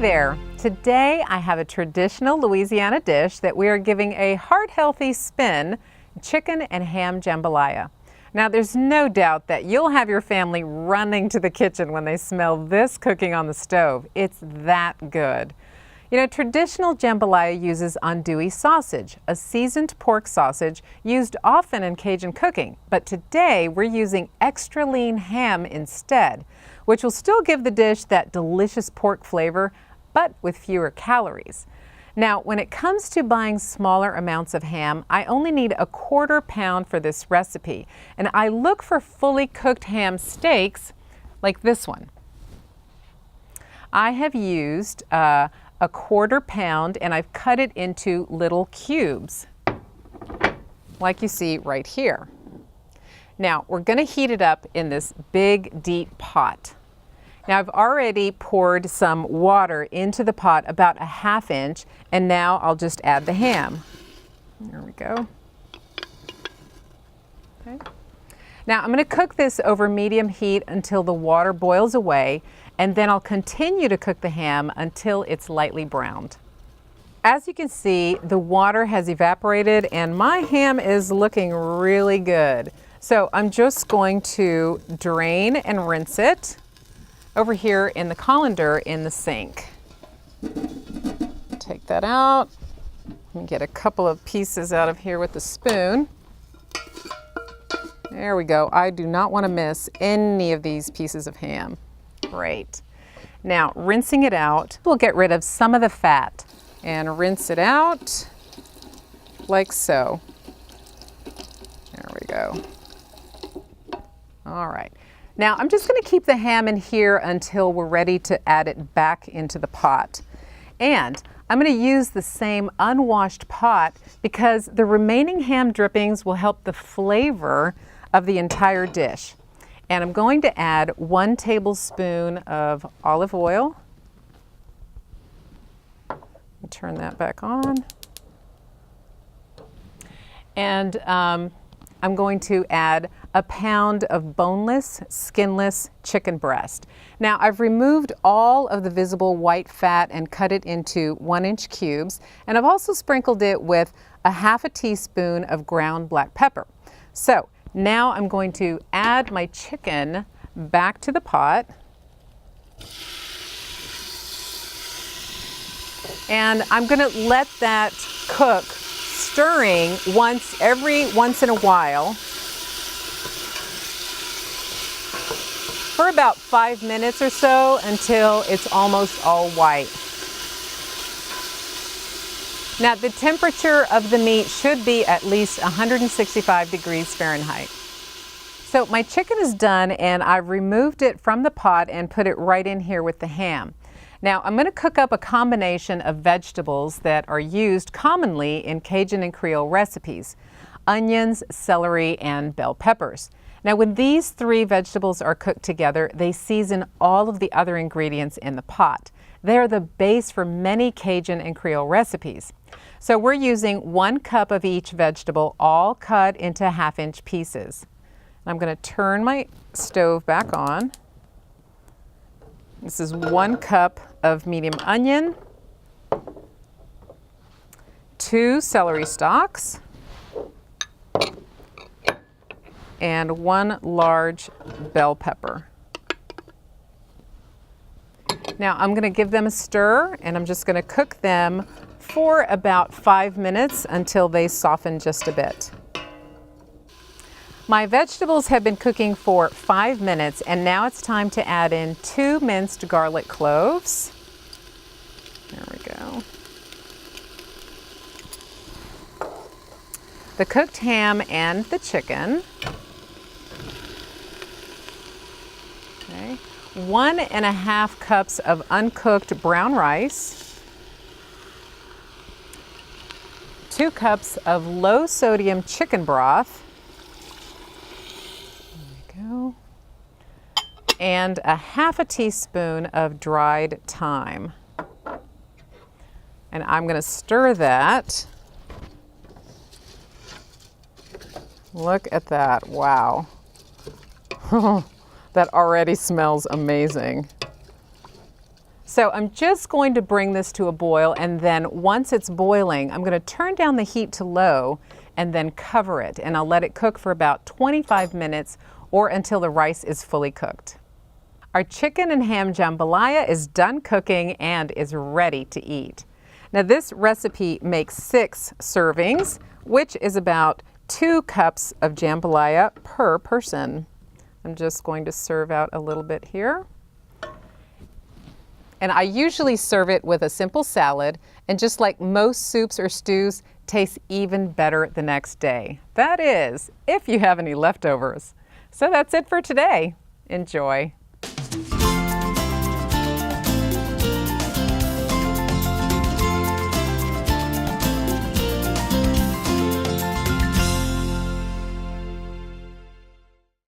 there! Today I have a traditional Louisiana dish that we are giving a heart-healthy spin, chicken and ham jambalaya. Now there's no doubt that you'll have your family running to the kitchen when they smell this cooking on the stove. It's that good. You know, traditional jambalaya uses andouille sausage, a seasoned pork sausage used often in Cajun cooking, but today we're using extra lean ham instead, which will still give the dish that delicious pork flavor, but with fewer calories. Now, when it comes to buying smaller amounts of ham, I only need 1/4 pound for this recipe, and I look for fully cooked ham steaks like this one. I have used 1/4 pound and I've cut it into little cubes, like you see right here. Now, we're going to heat it up in this big, deep pot. Now, I've already poured some water into the pot, about 1/2 inch, and now I'll just add the ham. There we go. Okay. Now, I'm going to cook this over medium heat until the water boils away, and then I'll continue to cook the ham until it's lightly browned. As you can see, the water has evaporated and my ham is looking really good. So I'm just going to drain and rinse it over here in the colander in the sink. Take that out. Let me get a couple of pieces out of here with the spoon. There we go. I do not want to miss any of these pieces of ham. Great. Now, rinsing it out, we'll get rid of some of the fat and rinse it out like so. There we go. All right. Now, I'm just going to keep the ham in here until we're ready to add it back into the pot. And I'm going to use the same unwashed pot because the remaining ham drippings will help the flavor of the entire dish. And I'm going to add 1 tablespoon of olive oil. Turn that back on. And I'm going to add 1 pound of boneless, skinless chicken breast. Now, I've removed all of the visible white fat and cut it into 1-inch cubes. And I've also sprinkled it with 1/2 teaspoon of ground black pepper. So now I'm going to add my chicken back to the pot. And I'm going to let that cook, stirring every once in a while for about 5 minutes or so until it's almost all white. Now, the temperature of the meat should be at least 165 degrees Fahrenheit. So my chicken is done and I've removed it from the pot and put it right in here with the ham. Now, I'm going to cook up a combination of vegetables that are used commonly in Cajun and Creole recipes: onions, celery, and bell peppers. Now, when these 3 vegetables are cooked together, they season all of the other ingredients in the pot. They're the base for many Cajun and Creole recipes. So we're using 1 cup of each vegetable, all cut into 1/2-inch pieces. I'm going to turn my stove back on. This is 1 cup of medium onion, 2 celery stalks, and 1 large bell pepper. Now I'm going to give them a stir and I'm just going to cook them for about 5 minutes until they soften just a bit. My vegetables have been cooking for 5 minutes and now it's time to add in 2 minced garlic cloves. There we go. The cooked ham and the chicken. Okay. 1½ cups of uncooked brown rice. 2 cups of low sodium chicken broth. Go. And 1/2 teaspoon of dried thyme. And I'm going to stir that. Look at that. Wow. That already smells amazing. So I'm just going to bring this to a boil, and then once it's boiling, I'm going to turn down the heat to low and then cover it, and I'll let it cook for about 25 minutes or until the rice is fully cooked. Our chicken and ham jambalaya is done cooking and is ready to eat. Now this recipe makes 6 servings, which is about 2 cups of jambalaya per person. I'm just going to serve out a little bit here. And I usually serve it with a simple salad, and just like most soups or stews, tastes even better the next day. That is, if you have any leftovers. So that's it for today. Enjoy.